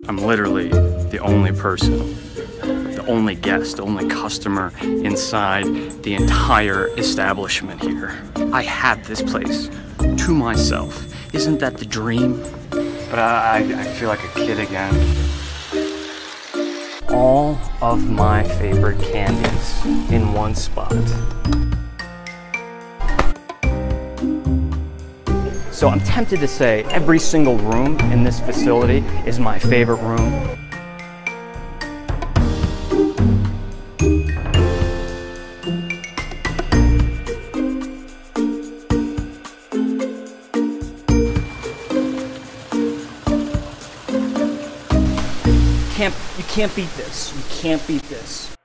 I'm literally the only person, the only guest, the only customer inside the entire establishment here. I had this place to myself. Isn't that the dream? But I feel like a kid again. All of my favorite candies in one spot. So I'm tempted to say every single room in this facility is my favorite room. You can't beat this. You can't beat this.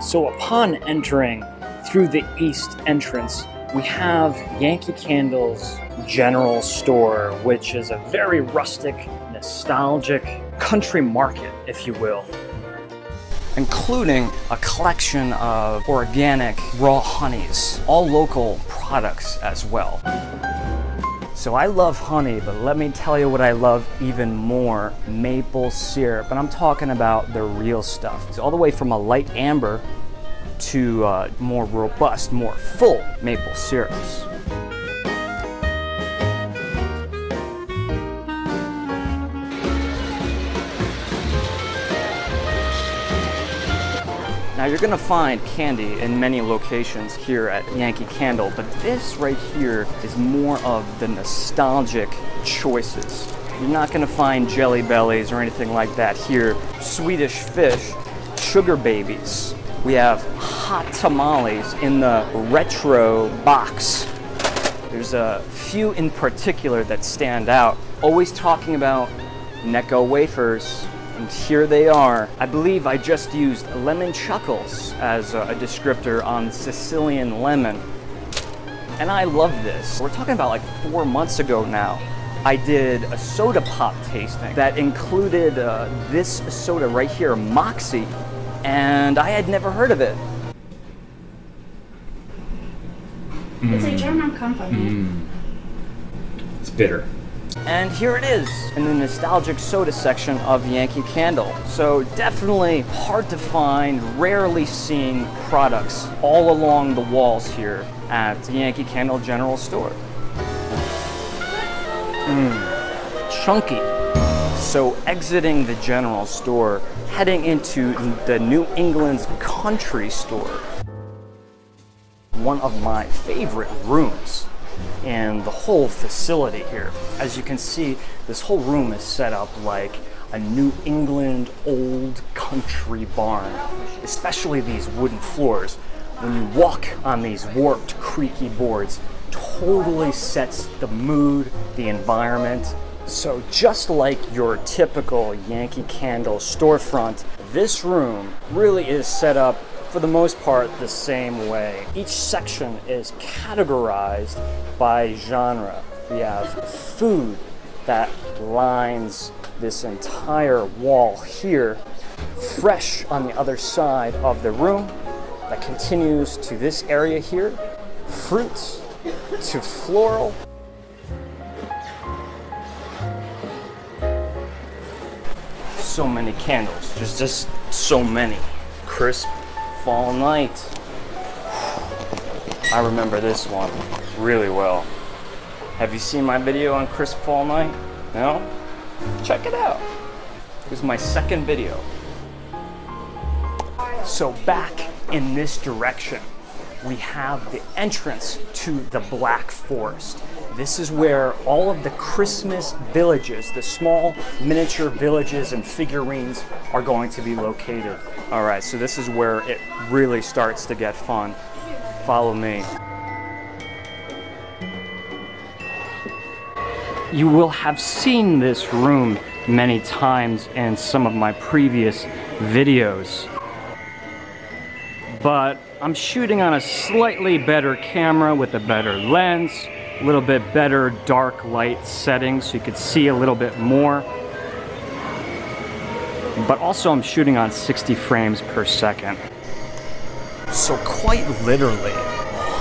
So upon entering through the east entrance, we have Yankee Candle's general store, which is a very rustic, nostalgic country market, if you will, including a collection of organic raw honeys, all local products as well. So I love honey, but let me tell you what I love even more, maple syrup. And I'm talking about the real stuff. It's all the way from a light amber to more robust, more full maple syrups. Now you're gonna find candy in many locations here at Yankee Candle, but this right here is more of the nostalgic choices. You're not gonna find Jelly Bellies or anything like that here. Swedish fish, sugar babies. We have hot tamales in the retro box. There's a few in particular that stand out. Always talking about Necco wafers. And here they are. I believe I just used lemon chuckles as a descriptor on Sicilian lemon. And I love this. We're talking about like 4 months ago now. I did a soda pop tasting that included this soda right here, Moxie, and I had never heard of it. It's a German company. It's bitter. And here it is in the nostalgic soda section of Yankee Candle. So definitely hard to find, rarely seen products all along the walls here at the Yankee Candle General Store. Chunky. So exiting the general store, heading into the New England's country store. One of my favorite rooms in the whole facility here. As you can see, this whole room is set up like a New England old country barn, especially these wooden floors. When you walk on these warped, creaky boards, totally sets the mood, the environment. So just like your typical Yankee Candle storefront, this room really is set up for the most part the same way. Each section is categorized by genre. We have food that lines this entire wall here, fresh on the other side of the room that continues to this area here, fruits to floral. So many candles, just so many. Crisp fall night. I remember this one really well. Have you seen my video on crisp fall night? No? Check it out. It was my second video. So back in this direction, we have the entrance to the Black Forest. This is where all of the Christmas villages, the small miniature villages and figurines are going to be located. All right, so this is where it really starts to get fun. Follow me. You will have seen this room many times in some of my previous videos, but I'm shooting on a slightly better camera with a better lens, a little bit better dark light settings so you could see a little bit more. But also I'm shooting on 60 frames per second. So quite literally,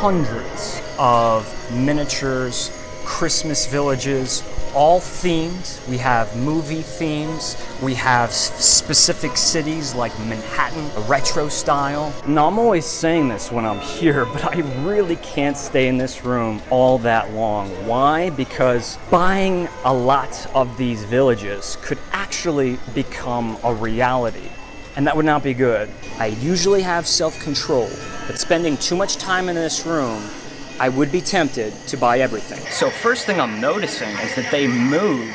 hundreds of miniatures, Christmas villages, all themed. We have movie themes. We have specific cities like Manhattan, a retro style. Now, I'm always saying this when I'm here, but I really can't stay in this room all that long. Why? Because buying a lot of these villages could actually become a reality, and that would not be good. I usually have self-control, but spending too much time in this room, I would be tempted to buy everything. So first thing I'm noticing is that they moved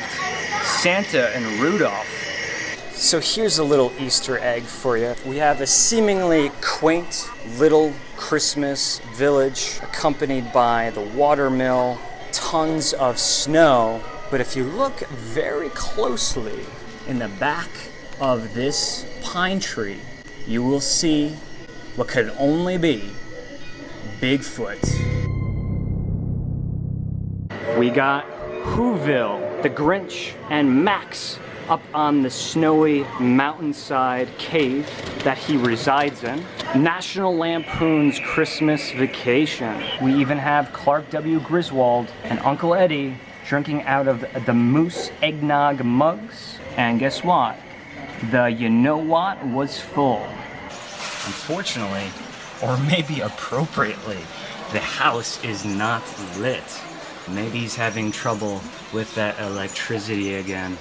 Santa and Rudolph. So here's a little Easter egg for you. We have a seemingly quaint little Christmas village accompanied by the watermill, tons of snow. But if you look very closely in the back of this pine tree, you will see what could only be Bigfoot. We got Whoville, the Grinch, and Max up on the snowy mountainside cave that he resides in. National Lampoon's Christmas Vacation. We even have Clark W. Griswold and Uncle Eddie drinking out of the Moose Eggnog mugs. And guess what? The you know what was full. Unfortunately, or maybe appropriately, the house is not lit. Maybe he's having trouble with that electricity again.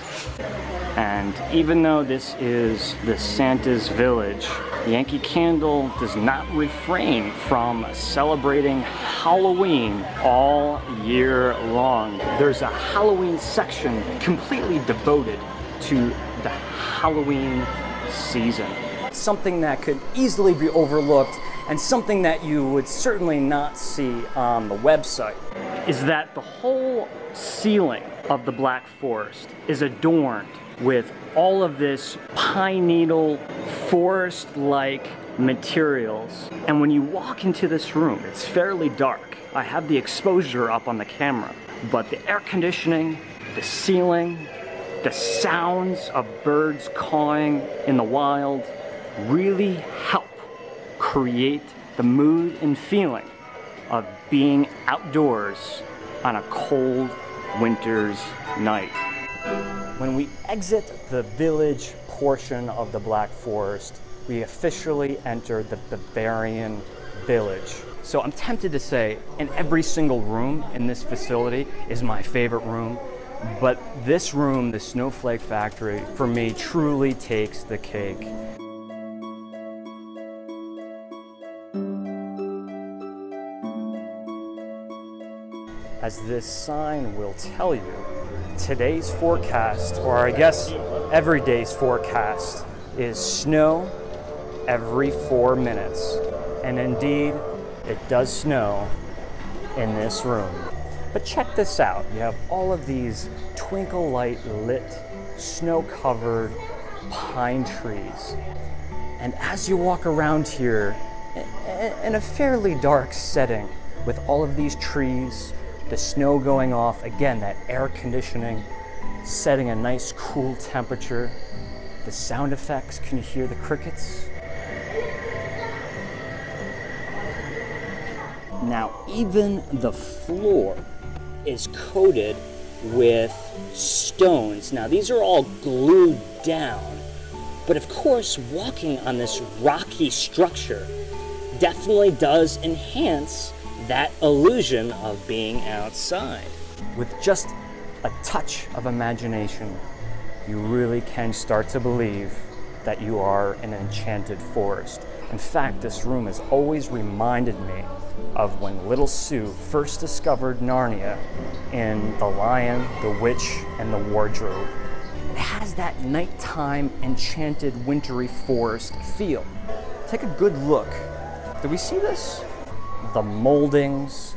And even though this is the Santa's Village, Yankee Candle does not refrain from celebrating Halloween all year long. There's a Halloween section completely devoted to the Halloween season. Something that could easily be overlooked and something that you would certainly not see on the website is that the whole ceiling of the Black Forest is adorned with all of this pine needle forest-like materials. And when you walk into this room, it's fairly dark. I have the exposure up on the camera, but the air conditioning, the ceiling, the sounds of birds cawing in the wild really help create the mood and feeling of being outdoors on a cold winter's night. When we exit the village portion of the Black Forest, we officially enter the Bavarian Village. So I'm tempted to say, in every single room in this facility is my favorite room, but this room, the Snowflake Factory, for me truly takes the cake. As this sign will tell you, today's forecast, or I guess every day's forecast, is snow every 4 minutes. And indeed, it does snow in this room. But check this out. You have all of these twinkle light lit, snow-covered pine trees. And as you walk around here, in a fairly dark setting, with all of these trees, the snow going off, again, that air conditioning setting a nice cool temperature. The sound effects, can you hear the crickets? Now, even the floor is coated with stones. Now, these are all glued down, but of course, walking on this rocky structure definitely does enhance that illusion of being outside. With just a touch of imagination, you really can start to believe that you are in an enchanted forest. In fact, this room has always reminded me of when little Sue first discovered Narnia in The Lion, the Witch, and the Wardrobe. It has that nighttime, enchanted, wintry forest feel. Take a good look. Do we see this? The moldings,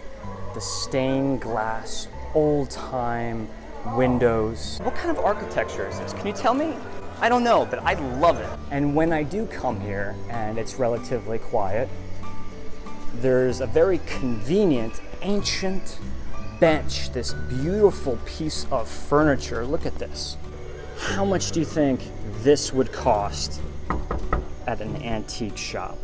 the stained glass, old-time windows. What kind of architecture is this? Can you tell me? I don't know, but I love it. And when I do come here, and it's relatively quiet, there's a very convenient, ancient bench, this beautiful piece of furniture. Look at this. How much do you think this would cost at an antique shop?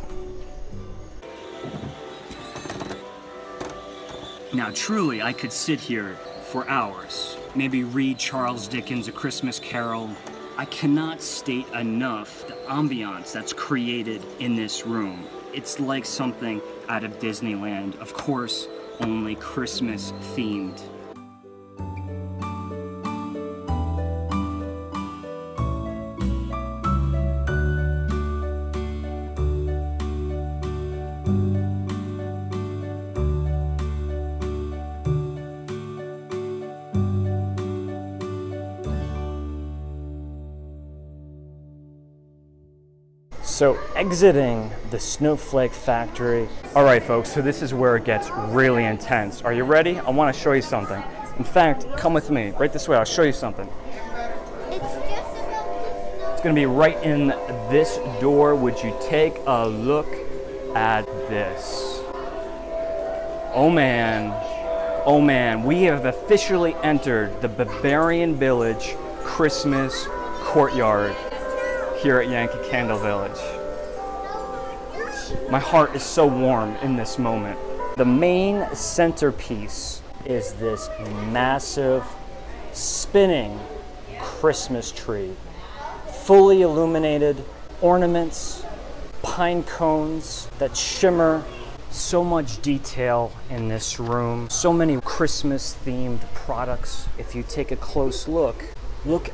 Now, truly, I could sit here for hours, maybe read Charles Dickens' A Christmas Carol. I cannot state enough the ambiance that's created in this room. It's like something out of Disneyland. Of course, only Christmas themed. So exiting the Snowflake Factory. All right, folks, so this is where it gets really intense. Are you ready? I want to show you something. In fact, come with me, right this way, I'll show you something. It's gonna be right in this door. Would you take a look at this? Oh man, we have officially entered the Bavarian Village Christmas Courtyard here at Yankee Candle Village. My heart is so warm in this moment. The main centerpiece is this massive spinning Christmas tree, fully illuminated, ornaments, pine cones that shimmer. So much detail in this room, so many Christmas themed products. If you take a close look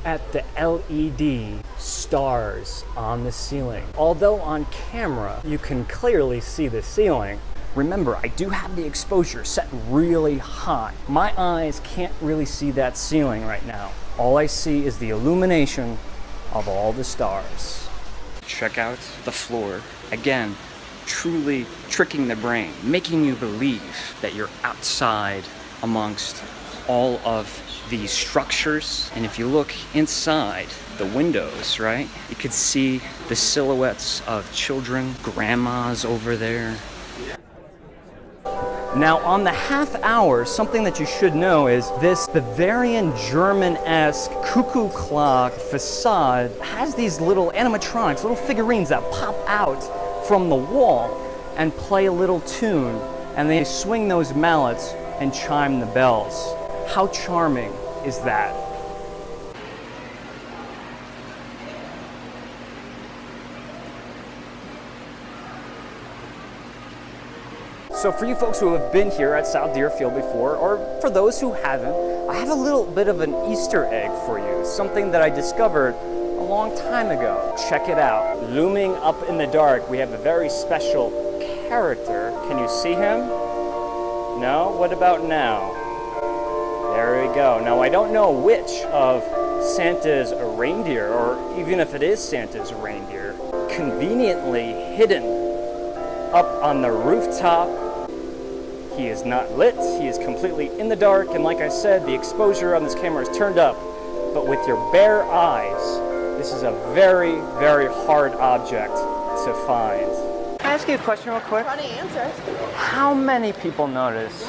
at the LED stars on the ceiling. Although on camera, you can clearly see the ceiling. Remember, I do have the exposure set really high. My eyes can't really see that ceiling right now. All I see is the illumination of all the stars. Check out the floor. Again, truly tricking the brain, making you believe that you're outside amongst all of these structures. And if you look inside the windows, right, you could see the silhouettes of children, grandmas over there. Now on the half hour, something that you should know is this Bavarian German-esque cuckoo clock facade has these little animatronics, little figurines that pop out from the wall and play a little tune, and they swing those mallets and chime the bells. How charming is that? So for you folks who have been here at South Deerfield before, or for those who haven't, I have a little bit of an Easter egg for you, something that I discovered a long time ago. Check it out. Looming up in the dark, we have a very special character. Can you see him? No? What about now? There we go. Now I don't know which of Santa's reindeer, or even if it is Santa's reindeer, conveniently hidden up on the rooftop. He is not lit, he is completely in the dark, and like I said, the exposure on this camera is turned up, but with your bare eyes, this is a very, very hard object to find. Can I ask you a question real quick? Funny answer. How many people notice?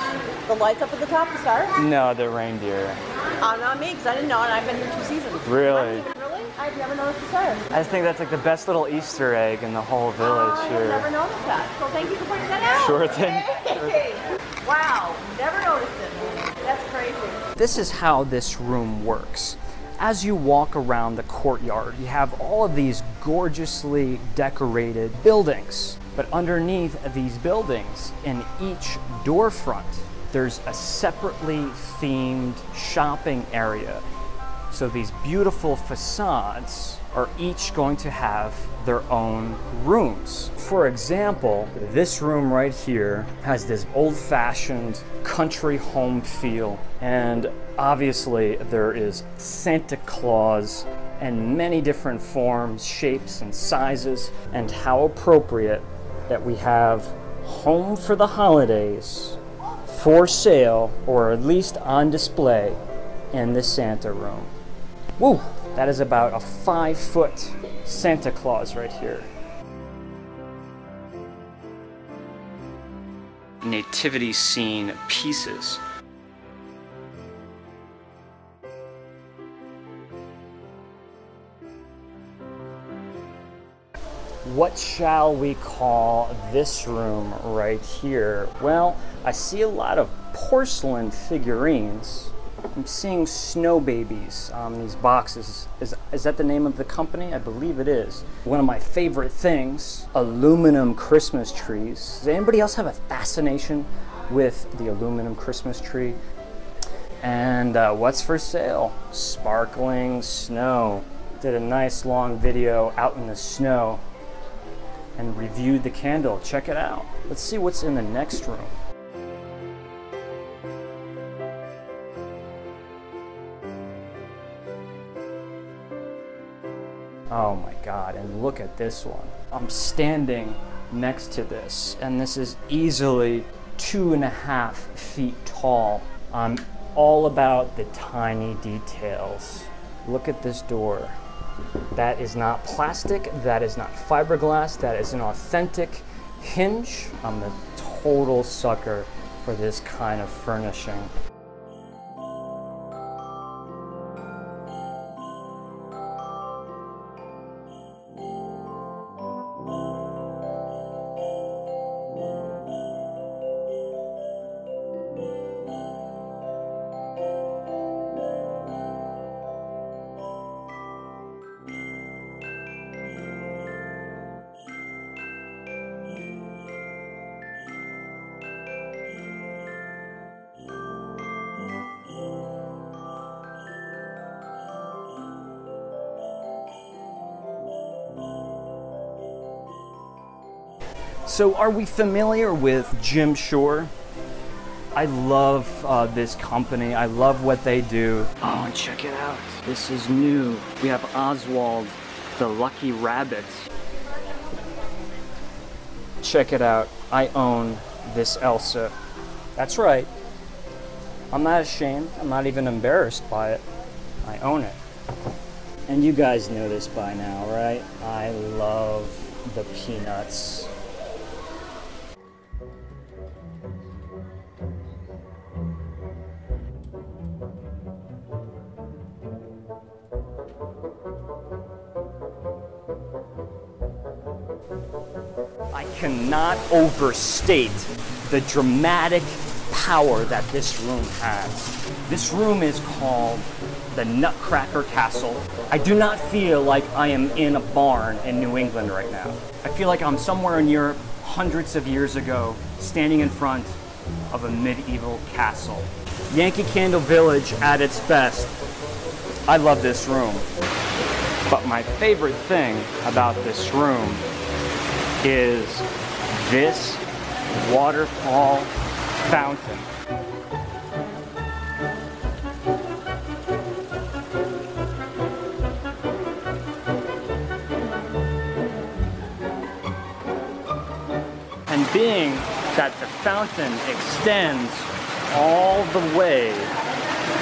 The lights up at the top, the stars? No, the reindeer. Not me, because I didn't know, and I've been here 2 seasons. Really? Really? I've never noticed the stars. I just think that's like the best little Easter egg in the whole village I've here. never noticed that. So thank you for pointing that out. Sure thing. Hey. Wow, never noticed it. That's crazy. This is how this room works. As you walk around the courtyard, you have all of these gorgeously decorated buildings. But underneath these buildings, in each door front, there's a separately themed shopping area. So these beautiful facades are each going to have their own rooms. For example, this room right here has this old-fashioned country home feel, and obviously there is Santa Claus in many different forms, shapes, and sizes, and how appropriate that we have Home for the Holidays for sale, or at least on display, in the Santa room. Woo! That is about a 5-foot Santa Claus right here. Nativity scene pieces. What shall we call this room right here? Well, I see a lot of porcelain figurines. I'm seeing snow babies on these boxes. Is that the name of the company? I believe it is. One of my favorite things, aluminum Christmas trees. Does anybody else have a fascination with the aluminum Christmas tree? And what's for sale? Sparkling snow. Did a nice long video out in the snow and reviewed the candle. Check it out. Let's see what's in the next room. Oh my God, and look at this one. I'm standing next to this, and this is easily 2.5 feet tall. I'm all about the tiny details. Look at this door. That is not plastic, that is not fiberglass, that is an authentic hinge. I'm a total sucker for this kind of furnishing. So are we familiar with Jim Shore? I love this company. I love what they do. Oh, and check it out. This is new. We have Oswald, the Lucky Rabbit. Check it out. I own this Elsa. That's right. I'm not ashamed. I'm not even embarrassed by it. I own it. And you guys know this by now, right? I love the peanuts. I cannot overstate the dramatic power that this room has. This room is called the Nutcracker Castle. I do not feel like I am in a barn in New England right now. I feel like I'm somewhere in Europe hundreds of years ago, standing in front of a medieval castle. Yankee Candle Village at its best. I love this room. But my favorite thing about this room is this waterfall fountain. And being that the fountain extends all the way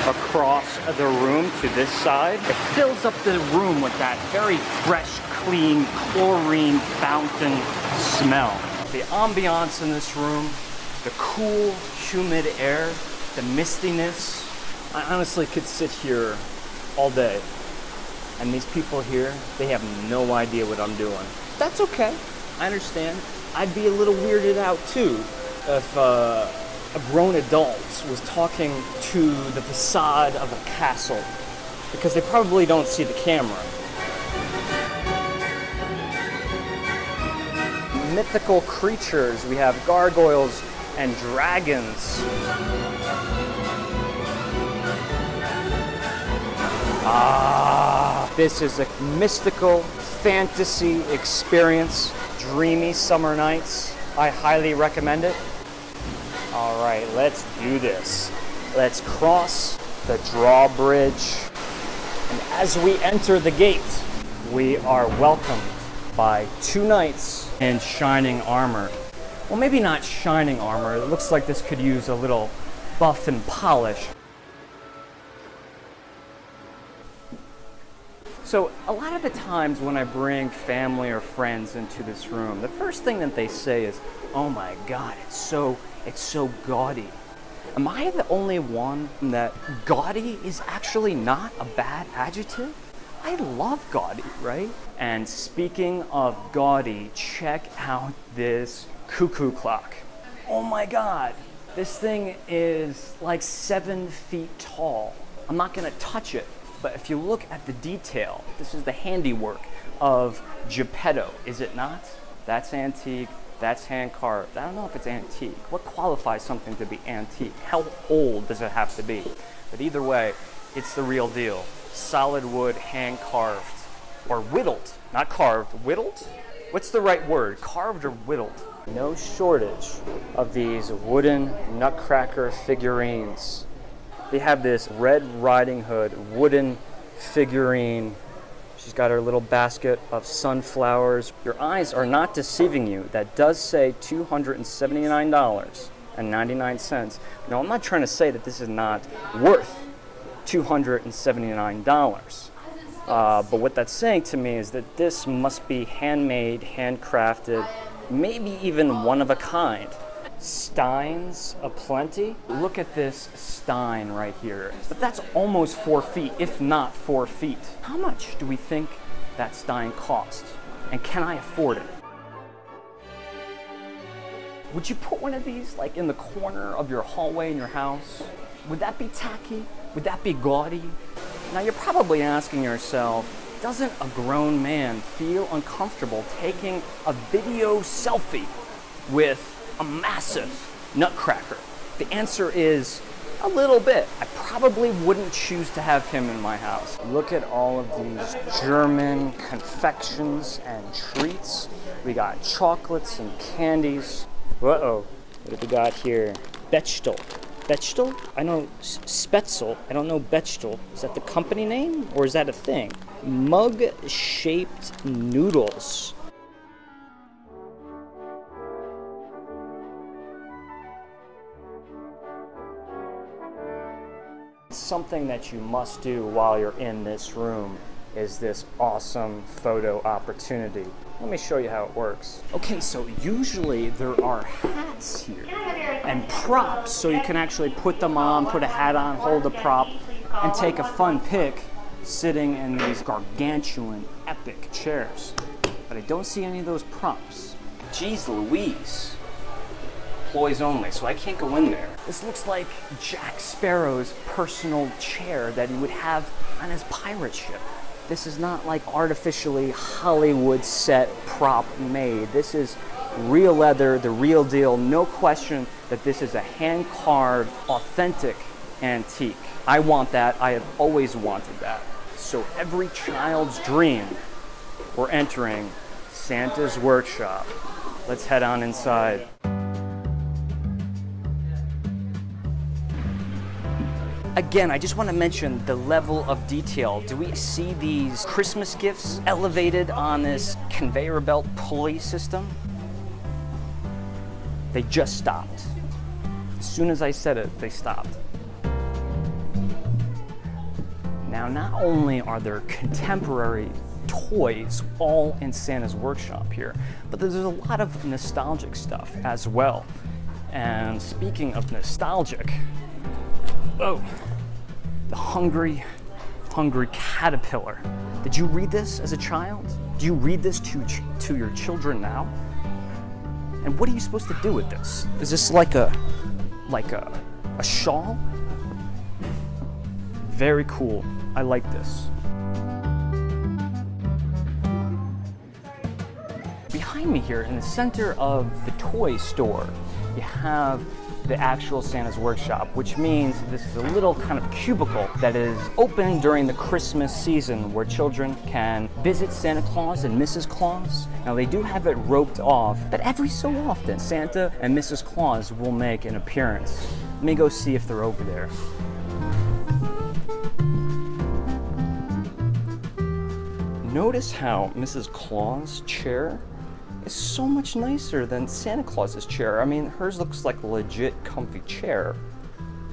across the room to this side, it fills up the room with that very fresh, clean, chlorine fountain smell. The ambiance in this room, the cool, humid air, the mistiness. I honestly could sit here all day. And these people here, they have no idea what I'm doing. That's okay. I understand. I'd be a little weirded out too if a grown adult was talking to the facade of a castle, because they probably don't see the camera. Mythical creatures. We have gargoyles and dragons. This is a mystical fantasy experience. Dreamy summer nights. I highly recommend it. All right, let's do this. Let's cross the drawbridge. And as we enter the gate, we are welcomed by two knights in shining armor. Well, maybe not shining armor. It looks like this could use a little buff and polish. So a lot of the times when I bring family or friends into this room, the first thing that they say is, "Oh my God, it's so gaudy." Am I the only one that gaudy is actually not a bad adjective? I love gaudy, right? And speaking of gaudy, check out this cuckoo clock. Oh my God, this thing is like 7 feet tall. I'm not gonna touch it, but if you look at the detail, this is the handiwork of Geppetto, is it not? That's antique, that's hand carved. I don't know if it's antique. What qualifies something to be antique? How old does it have to be? But either way, it's the real deal. Solid wood, hand carved, or whittled, not carved, whittled? What's the right word, carved or whittled? No shortage of these wooden Nutcracker figurines. They have this Red Riding Hood wooden figurine. She's got her little basket of sunflowers. Your eyes are not deceiving you. That does say $279.99. Now, I'm not trying to say that this is not worth $279. But what that's saying to me is that this must be handmade, handcrafted, maybe even one of a kind. Steins aplenty. Look at this stein right here. But that's almost 4 feet, if not 4 feet. How much do we think that stein cost? And can I afford it? Would you put one of these like in the corner of your hallway in your house? Would that be tacky? Would that be gaudy? Now you're probably asking yourself, doesn't a grown man feel uncomfortable taking a video selfie with a massive nutcracker? The answer is a little bit. I probably wouldn't choose to have him in my house. Look at all of these German confections and treats. We got chocolates and candies. Uh-oh, what do we got here? Bechtel. Bechtel? I know Spetzel. I don't know Bechtel. Is that the company name or is that a thing? Mug-shaped noodles. Something that you must do while you're in this room is this awesome photo opportunity. Let me show you how it works. Okay, so usually there are hats here and props, so you can actually put them on, put a hat on, hold a prop, and take a fun pic sitting in these gargantuan, epic chairs. But I don't see any of those props. Jeez Louise. Employees only, so I can't go in there. This looks like Jack Sparrow's personal chair that he would have on his pirate ship. This is not like artificially Hollywood set prop made. This is real leather, the real deal. No question that this is a hand-carved, authentic antique. I want that. I have always wanted that. So every child's dream, we're entering Santa's workshop. Let's head on inside. Again, I just want to mention the level of detail. Do we see these Christmas gifts elevated on this conveyor belt pulley system? They just stopped. As soon as I said it, they stopped. Now, not only are there contemporary toys all in Santa's workshop here, but there's a lot of nostalgic stuff as well. And speaking of nostalgic, oh, the Hungry Caterpillar. Did you read this as a child? Do you read this to your children now? And what are you supposed to do with this? Is this like a shawl? Very cool. I like this. Behind me here, in the center of the toy store, you have the actual Santa's workshop, which means this is a little kind of cubicle that is open during the Christmas season where children can visit Santa Claus and Mrs. Claus. Now they do have it roped off, but every so often Santa and Mrs. Claus will make an appearance. Let me go see if they're over there. Notice how Mrs. Claus' chair is so much nicer than Santa Claus's chair. I mean, hers looks like a legit comfy chair.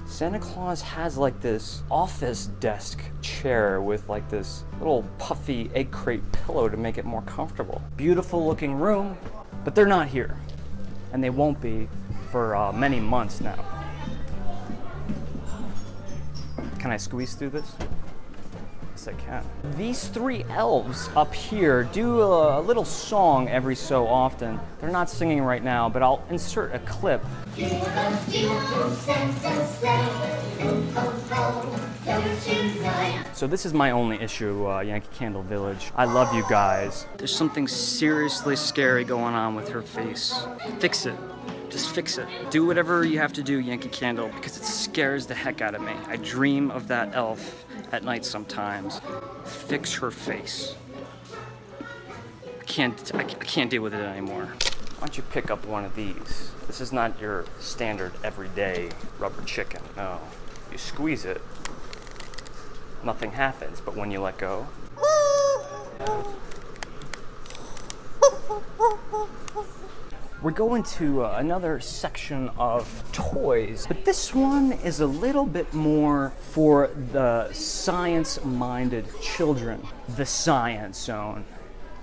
Santa Claus has like this office desk chair with like this little puffy egg crate pillow to make it more comfortable. Beautiful looking room, but they're not here. And they won't be for many months now. Can I squeeze through this? Yes, I can. These three elves up here do a little song every so often. They're not singing right now, but I'll insert a clip. So this is my only issue, Yankee Candle Village. I love you guys. There's something seriously scary going on with her face. Fix it. Just fix it. Do whatever you have to do, Yankee Candle, because it scares the heck out of me. I dream of that elf at night sometimes. Fix her face. I can't deal with it anymore. Why don't you pick up one of these? This is not your standard everyday rubber chicken. No. You squeeze it, nothing happens, but when you let go, we're going to another section of toys, but this one is a little bit more for the science-minded children. The Science Zone,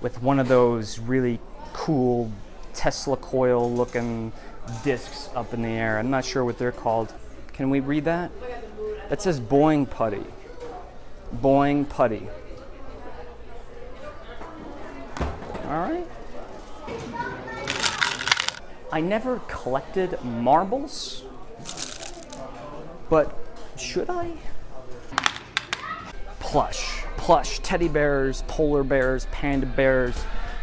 with one of those really cool Tesla coil looking discs up in the air. I'm not sure what they're called. Can we read that? It says Boing Putty. Boing Putty. All right. I never collected marbles, but should I? Plush, teddy bears, polar bears, panda bears,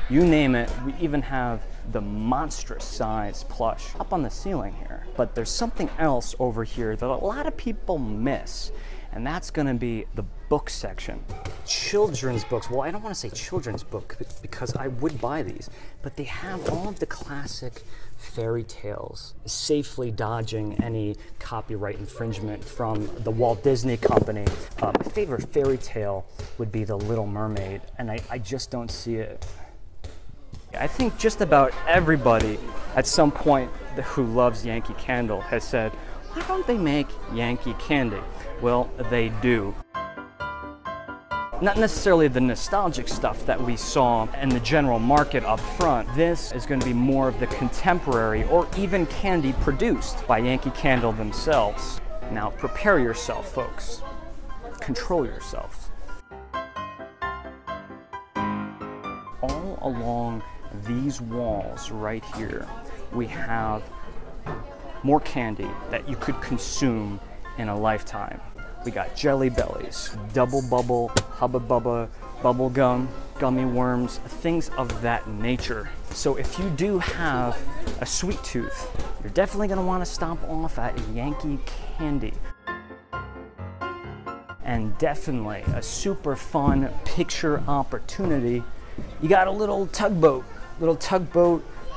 you name it. We even have the monstrous size plush up on the ceiling here. But there's something else over here that a lot of people miss, and that's gonna be the book section. Children's books. Well, I don't want to say children's book because I would buy these, but they have all of the classic fairy tales, safely dodging any copyright infringement from the Walt Disney Company. My favorite fairy tale would be The Little Mermaid, and I just don't see it. I think just about everybody at some point who loves Yankee Candle has said, why don't they make Yankee candy? Well, they do. Not necessarily the nostalgic stuff that we saw in the general market up front. This is going to be more of the contemporary or even candy produced by Yankee Candle themselves. Now prepare yourself, folks. Control yourselves. All along these walls right here, we have more candy that you could consume in a lifetime. We got Jelly Bellies, Double Bubble, Hubba Bubba, Bubble Gum, Gummy Worms, things of that nature. So if you do have a sweet tooth, you're definitely gonna wanna stop off at Yankee Candy. And definitely a super fun picture opportunity. You got a little tugboat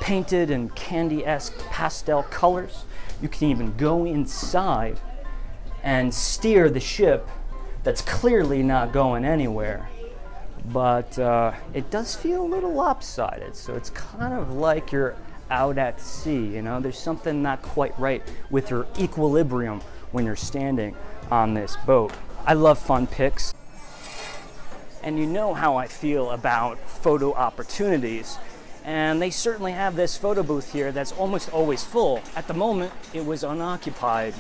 painted in candy-esque pastel colors. You can even go inside and steer the ship that's clearly not going anywhere. But it does feel a little lopsided, so it's kind of like you're out at sea, you know? There's something not quite right with your equilibrium when you're standing on this boat. I love fun pics. And you know how I feel about photo opportunities. And they certainly have this photo booth here that's almost always full. At the moment, it was unoccupied.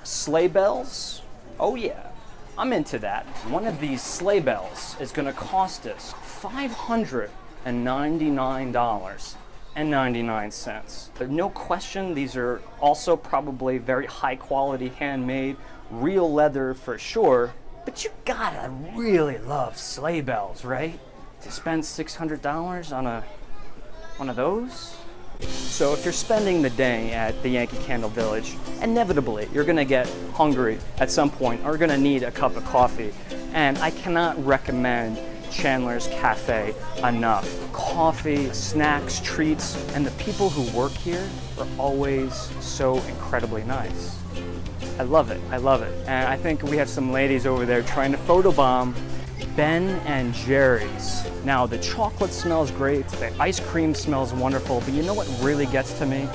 Sleigh bells? Oh yeah, I'm into that. One of these sleigh bells is gonna cost us $599.99. There's no question these are also probably very high quality handmade, real leather for sure, but you gotta really love sleigh bells, right? To spend $600 on one of those? So if you're spending the day at the Yankee Candle Village, inevitably you're gonna get hungry at some point or gonna need a cup of coffee. And I cannot recommend Chandler's Cafe enough. Coffee, snacks, treats, and the people who work here are always so incredibly nice. I love it, I love it. And I think we have some ladies over there trying to photobomb Ben and Jerry's. Now the chocolate smells great, the ice cream smells wonderful, but you know what really gets to me?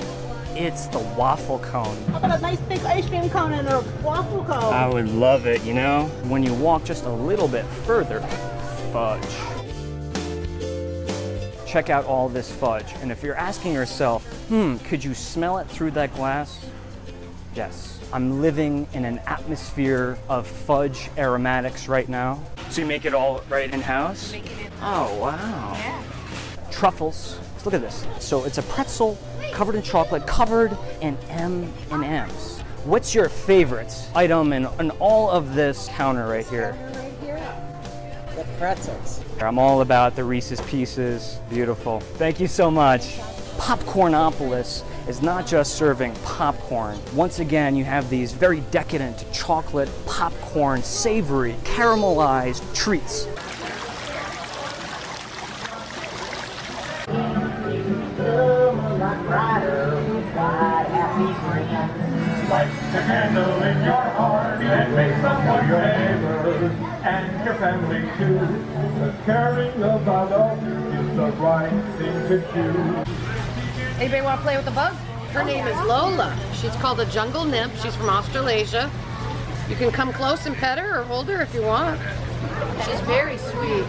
It's the waffle cone. How about a nice big ice cream cone and a waffle cone? I would love it, you know? When you walk just a little bit further, fudge. Check out all this fudge, and if you're asking yourself, could you smell it through that glass? Yes, I'm living in an atmosphere of fudge aromatics right now. So you make it all right in-house? Oh, wow. Yeah. Truffles. Look at this. So it's a pretzel covered in chocolate, covered in M&Ms. What's your favorite item in all of this counter right here? The pretzels. I'm all about the Reese's Pieces. Beautiful. Thank you so much. Popcornopolis is not just serving popcorn. Once again, you have these very decadent chocolate popcorn, savory, caramelized treats. Light the candle in your heart and make some for your neighbors and your family too. The caring about others is the right thing to do. Anybody want to play with the bug? Her name is Lola. She's called a jungle nymph. She's from Australasia. You can come close and pet her or hold her if you want. She's very sweet.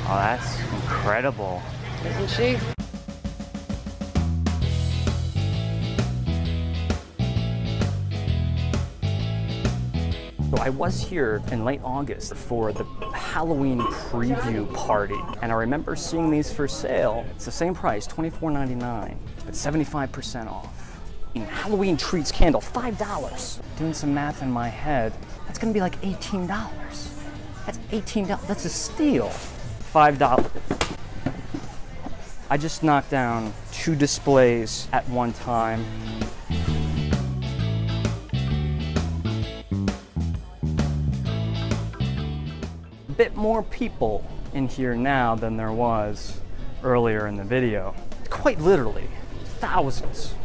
Oh, that's incredible. Isn't she? So I was here in late August for the Halloween preview party, and I remember seeing these for sale. It's the same price, $24.99, but 75% off. Halloween treats candle, $5. Doing some math in my head, that's gonna be like $18. That's $18, that's a steal. $5. I just knocked down 2 displays at one time. Bit more people in here now than there was earlier in the video. Quite literally, thousands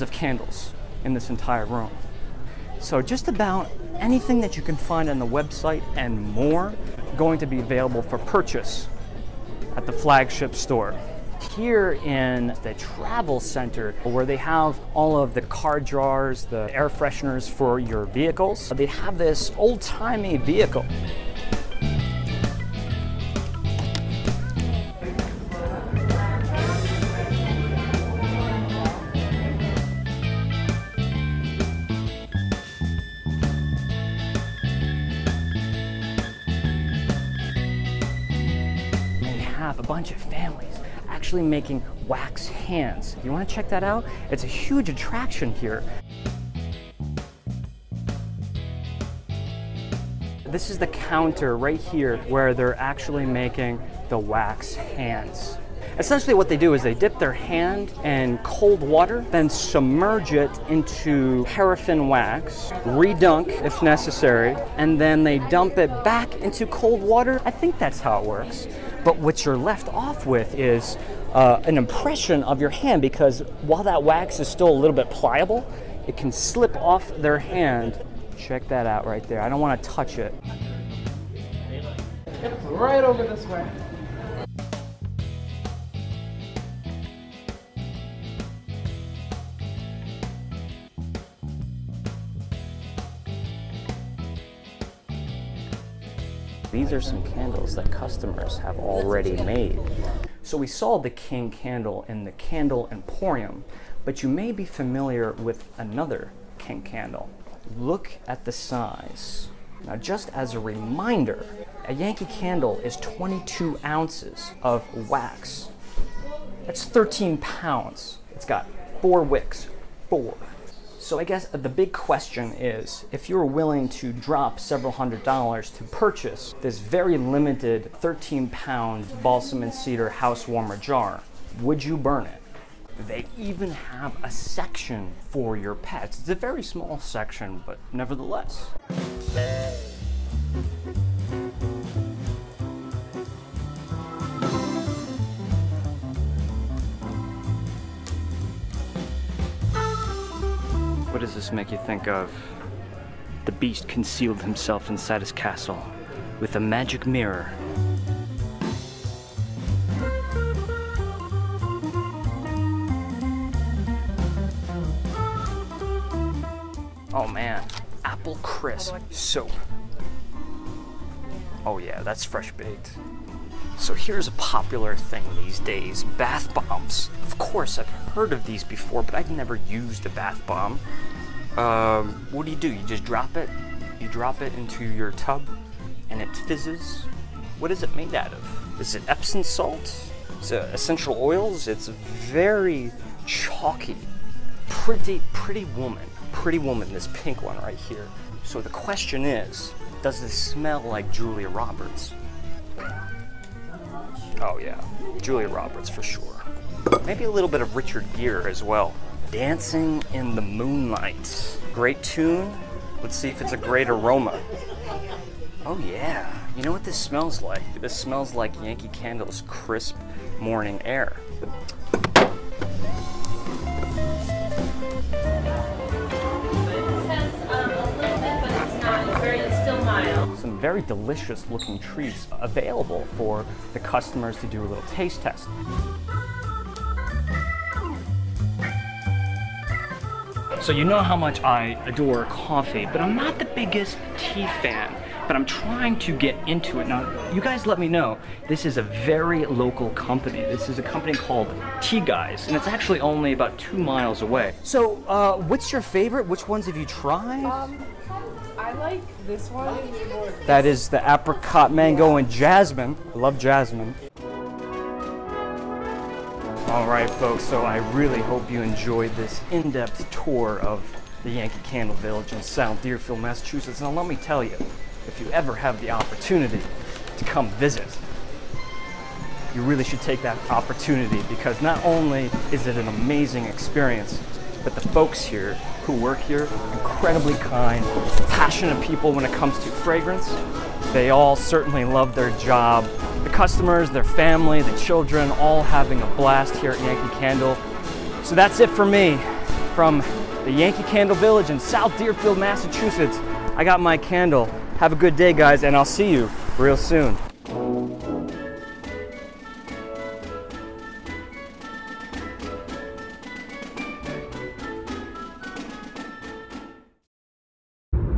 of candles in this entire room. So just about anything that you can find on the website and more going to be available for purchase at the Flagship Store. Here in the travel center where they have all of the car jars, the air fresheners for your vehicles, they have this old-timey vehicle. Have a bunch of families actually making wax hands. You want to check that out? It's a huge attraction here. This is the counter right here where they're actually making the wax hands. Essentially what they do is they dip their hand in cold water, then submerge it into paraffin wax, redunk if necessary, and then they dump it back into cold water. I think that's how it works. But what you're left off with is an impression of your hand, because while that wax is still a little bit pliable, it can slip off their hand. Check that out right there. I don't want to touch it. It's right over this way. These are some candles that customers have already made. So we saw the King candle in the Candle Emporium, but you may be familiar with another King candle. Look at the size. Now, just as a reminder, a Yankee Candle is 22 ounces of wax. That's 13 pounds. It's got 4 wicks, 4. So I guess the big question is, if you were willing to drop several $100s to purchase this very limited 13-pound balsam and cedar house warmer jar, would you burn it? They even have a section for your pets. It's a very small section, but nevertheless. What does this make you think of? The beast concealed himself inside his castle with a magic mirror. Oh man, apple crisp soap. Oh yeah, that's fresh baked. So here's a popular thing these days, bath bombs. Of course, I've heard of these before, but I've never used a bath bomb. What do? You just drop it? You drop it into your tub and it fizzes? What is it made out of? Is it Epsom salt? Is it essential oils? It's very chalky. Pretty woman, this pink one right here. So the question is, does this smell like Julia Roberts? Oh yeah, Julia Roberts for sure. Maybe a little bit of Richard Gere as well. Dancing in the Moonlight. Great tune. Let's see if it's a great aroma. Oh yeah, you know what this smells like? This smells like Yankee Candle's crisp morning air. Some very delicious looking treats available for the customers to do a little taste test. So you know how much I adore coffee, but I'm not the biggest tea fan, but I'm trying to get into it. Now, you guys let me know, this is a very local company. This is a company called Tea Guys, and it's actually only about 2 miles away. So, what's your favorite? Which ones have you tried? I like this one. That is the apricot, mango, and jasmine. I love jasmine. All right, folks, so I really hope you enjoyed this in-depth tour of the Yankee Candle Village in South Deerfield, Massachusetts. Now, let me tell you, if you ever have the opportunity to come visit, you really should take that opportunity, because not only is it an amazing experience, but the folks here who work here, incredibly kind, passionate people when it comes to fragrance. They all certainly love their job. The customers, their family, the children, all having a blast here at Yankee Candle. So that's it for me from the Yankee Candle Village in South Deerfield, Massachusetts. I got my candle. Have a good day, guys, and I'll see you real soon.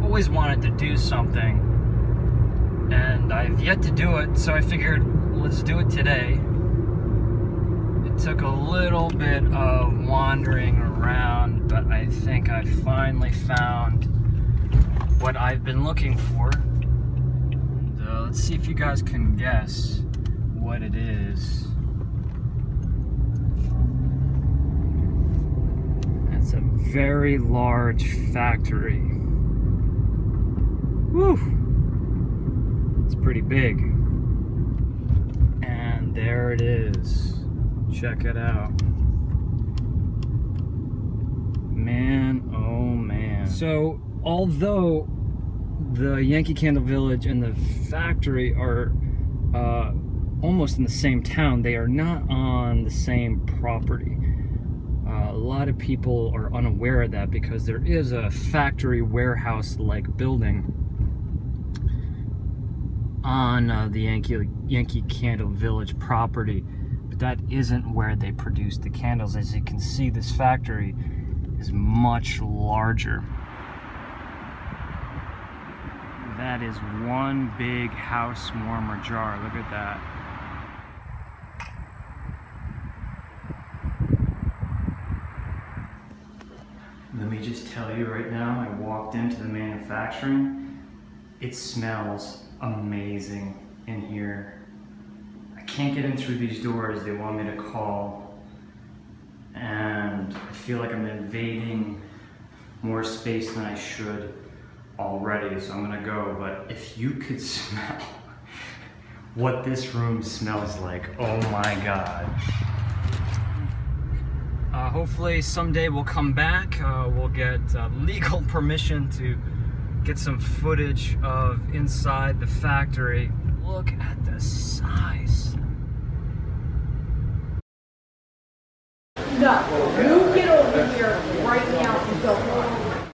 Always wanted to do something, and I've yet to do it, so I figured let's do it today. It took a little bit of wandering around, but I think I finally found what I've been looking for. And, let's see if you guys can guess what it is. It's a very large factory. Woo! It's pretty big. And there it is. Check it out. Man, oh man. So, although the Yankee Candle Village and the factory are almost in the same town, they are not on the same property. A lot of people are unaware of that because there is a factory warehouse-like building on the Yankee Candle Village property, but that isn't where they produce the candles. As you can see, this factory is much larger. That is one big house warmer jar. Look at that. Let me just tell you right now, I walked into the manufacturing. It smells amazing in here. I can't get in through these doors. They want me to call, and I feel like I'm invading more space than I should already, so I'm gonna go. But if you could smell what this room smells like, oh my god. Hopefully someday we'll come back, we'll get legal permission to get some footage of inside the factory. Look at the size. No.